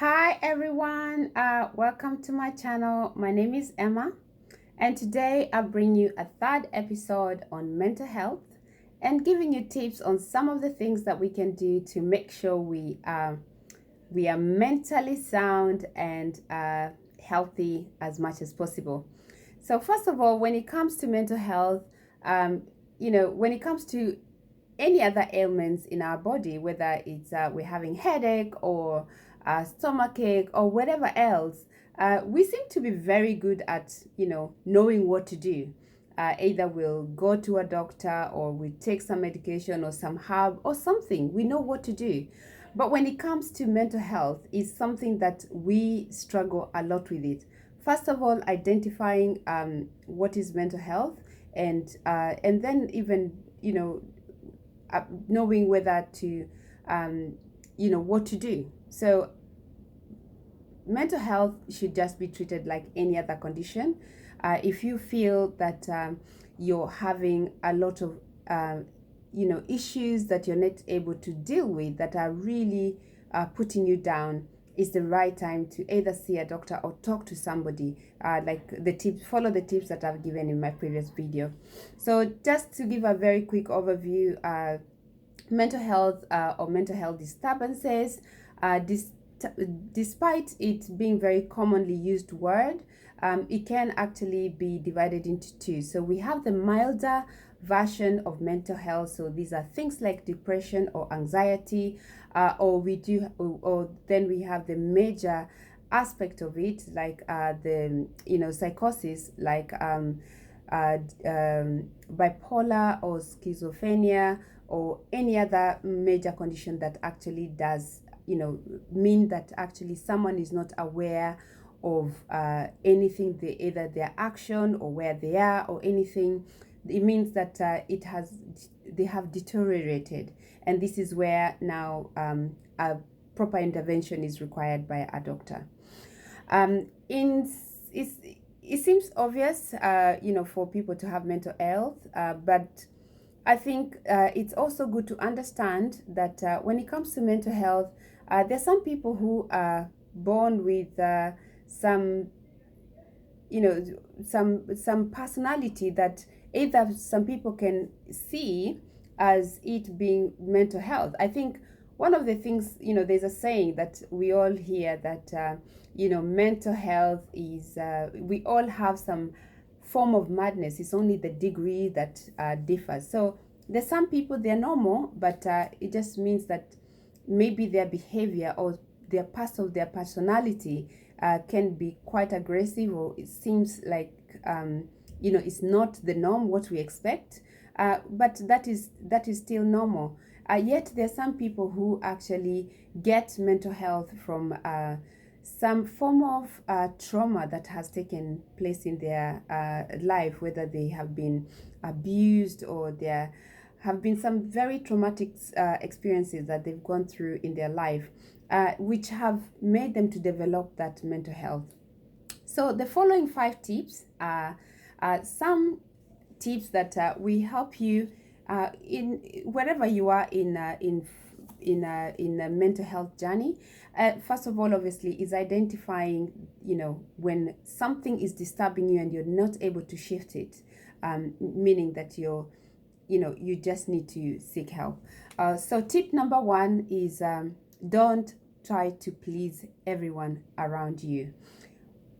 Hi everyone, welcome to my channel. My name is Emma, and today I bring you a third episode on mental health and giving you tips on some of the things that we can do to make sure we are mentally sound and healthy as much as possible. So first of all, when it comes to mental health, um, when it comes to any other ailments in our body, whether it's we're having headache or stomach ache or whatever else, we seem to be very good at knowing what to do. Either we'll go to a doctor or we take some medication or some herb or something. We know what to do. But when it comes to mental health, it's something that we struggle a lot with it. First of all, identifying what is mental health, and then even knowing whether to what to do. So mental health should just be treated like any other condition. If you feel that you're having a lot of issues that you're not able to deal with, that are really putting you down, is the right time to either see a doctor or talk to somebody. Follow the tips that I've given in my previous video. So just to give a very quick overview, mental health or mental health disturbances, this despite it being very commonly used word, it can actually be divided into two. So we have the milder version of mental health. So these are things like depression or anxiety, or then we have the major aspect of it, like the psychosis, like bipolar or schizophrenia or any other major condition that actually does mean that actually someone is not aware of anything, either their action or where they are or anything. It means that they have deteriorated, and this is where now a proper intervention is required by a doctor. In it's, it seems obvious, for people to have mental health, but I think it's also good to understand that when it comes to mental health, there's some people who are born with some, some personality that either some people can see as it being mental health. I think one of the things, there's a saying that we all hear that, mental health is, we all have some form of madness. It's only the degree that differs. So there's some people, they're normal, but it just means that maybe their behavior or their part of their personality can be quite aggressive, or it seems like it's not the norm, what we expect, but that is still normal. Yet there's some people who actually get mental health from some form of trauma that has taken place in their life, whether they have been abused or there have been some very traumatic experiences that they've gone through in their life, which have made them to develop that mental health. So the following 5 tips are some tips that will help you in wherever you are in a mental health journey. First of all, obviously, is identifying when something is disturbing you and you're not able to shift it, meaning that you just need to seek help. So tip number 1 is don't try to please everyone around you.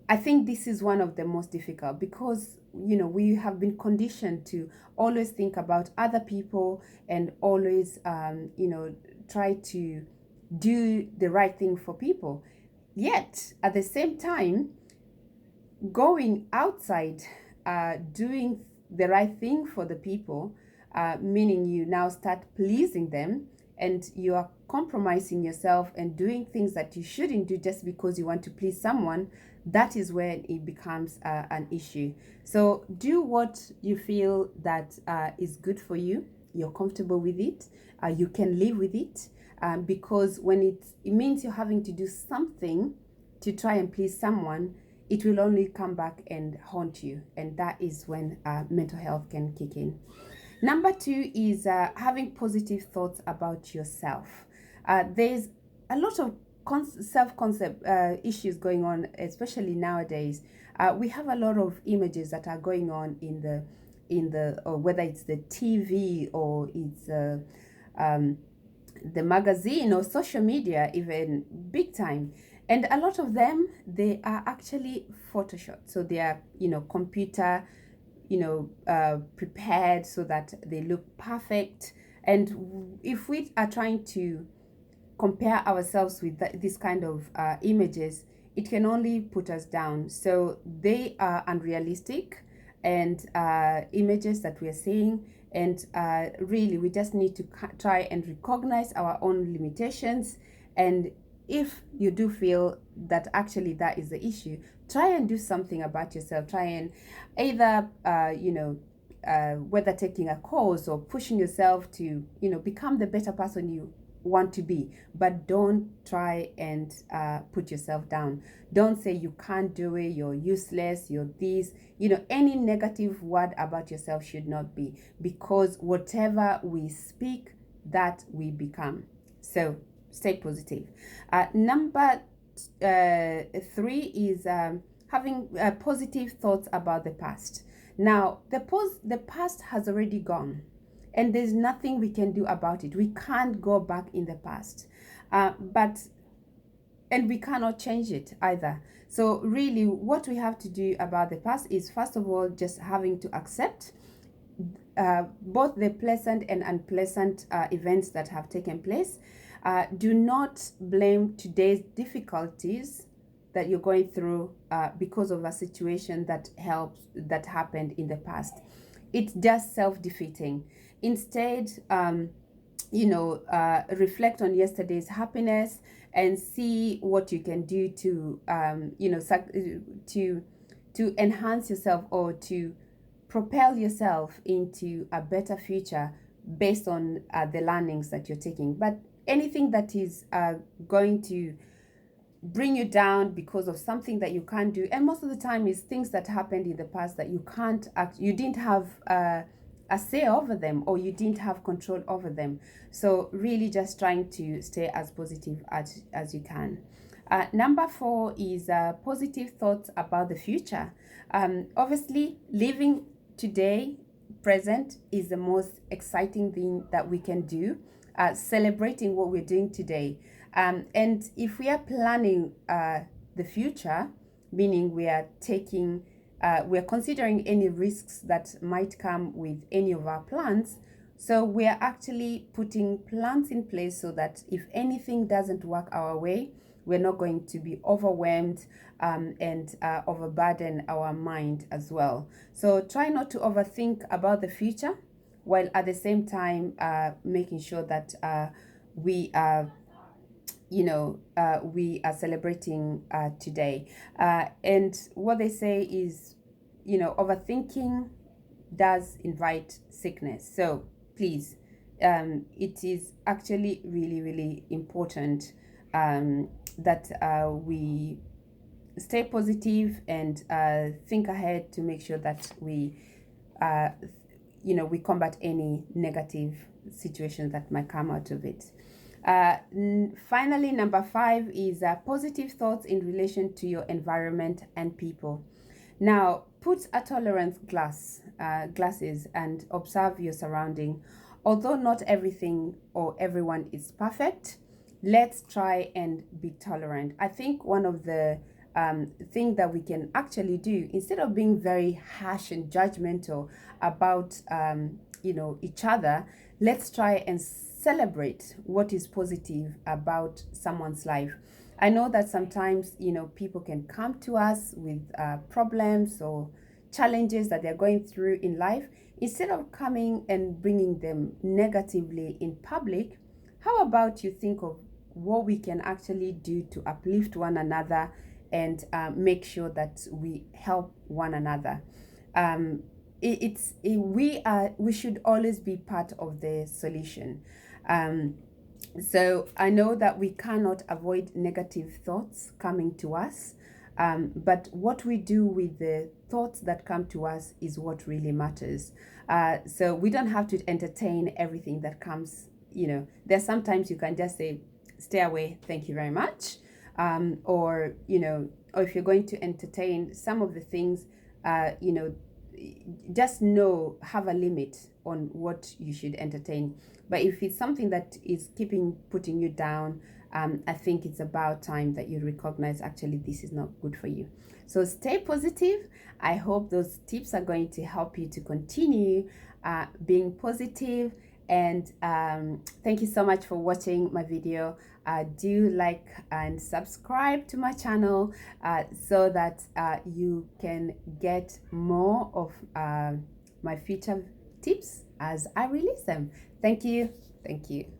I think this is one of the most difficult, because we have been conditioned to always think about other people and always try to do the right thing for people. Yet at the same time, going outside, doing the right thing for the people, meaning you now start pleasing them, and you are compromising yourself and doing things that you shouldn't do just because you want to please someone. That is where it becomes an issue. So do what you feel that is good for you, you're comfortable with it, you can live with it, because when it means you're having to do something to try and please someone, it will only come back and haunt you, and that is when mental health can kick in. Number 2 is having positive thoughts about yourself. There's a lot of self-concept issues going on, especially nowadays. We have a lot of images that are going on in the or whether it's the TV or it's um, the magazine or social media, even big time. And a lot of them, they are actually photoshopped. So they are, computer, prepared so that they look perfect. And if we are trying to compare ourselves with this kind of images, it can only put us down. So they are unrealistic and images that we are seeing. And really, we just need to try and recognize our own limitations. And if you do feel that actually that is the issue, try and do something about yourself. Try and either, whether taking a course or pushing yourself to, become the better person you want to be. But don't try and put yourself down. Don't say you can't do it, you're useless, you're this. Any negative word about yourself should not be, because whatever we speak, that we become. So stay positive. Number 3 is having positive thoughts about the past. Now, the past has already gone, and there's nothing we can do about it. We can't go back in the past, and we cannot change it either. So really, what we have to do about the past is, first of all, just having to accept both the pleasant and unpleasant events that have taken place. Do not blame today's difficulties that you're going through because of a situation that happened in the past. It's just self-defeating. Instead, reflect on yesterday's happiness and see what you can do to to enhance yourself or to propel yourself into a better future based on the learnings that you're taking. But anything that is going to bring you down because of something that you can't do, and most of the time is things that happened in the past that you can't you didn't have a say over them, or you didn't have control over them. So really just trying to stay as positive as you can. Number 4 is positive thoughts about the future. Obviously, living today, present, is the most exciting thing that we can do. Celebrating what we're doing today. And if we are planning the future, meaning we are considering any risks that might come with any of our plans. So we are actually putting plans in place so that if anything doesn't work our way, we're not going to be overwhelmed and overburden our mind as well. So try not to overthink about the future, while at the same time making sure that we are we are celebrating today. And what they say is, overthinking does invite sickness. So please, it is actually really, really important that we stay positive and think ahead to make sure that we combat any negative situations that might come out of it. Finally, number 5 is positive thoughts in relation to your environment and people. Now, put a tolerance glasses and observe your surrounding. Although not everything or everyone is perfect, let's try and be tolerant. I think one of the thing that we can actually do, instead of being very harsh and judgmental about each other, let's try and celebrate what is positive about someone's life. I know that sometimes people can come to us with problems or challenges that they're going through in life. Instead of coming and bringing them negatively in public, how about you think of what we can actually do to uplift one another and make sure that we help one another. We should always be part of the solution. So I know that we cannot avoid negative thoughts coming to us, but what we do with the thoughts that come to us is what really matters. So we don't have to entertain everything that comes. There's sometimes you can just say, stay away, thank you very much. or or if you're going to entertain some of the things, just have a limit on what you should entertain. But if it's something that is putting you down, I think it's about time that you recognize actually this is not good for you. So stay positive. I hope those tips are going to help you to continue being positive. And thank you so much for watching my video. Do like and subscribe to my channel so that you can get more of my future tips as I release them. Thank you. Thank you.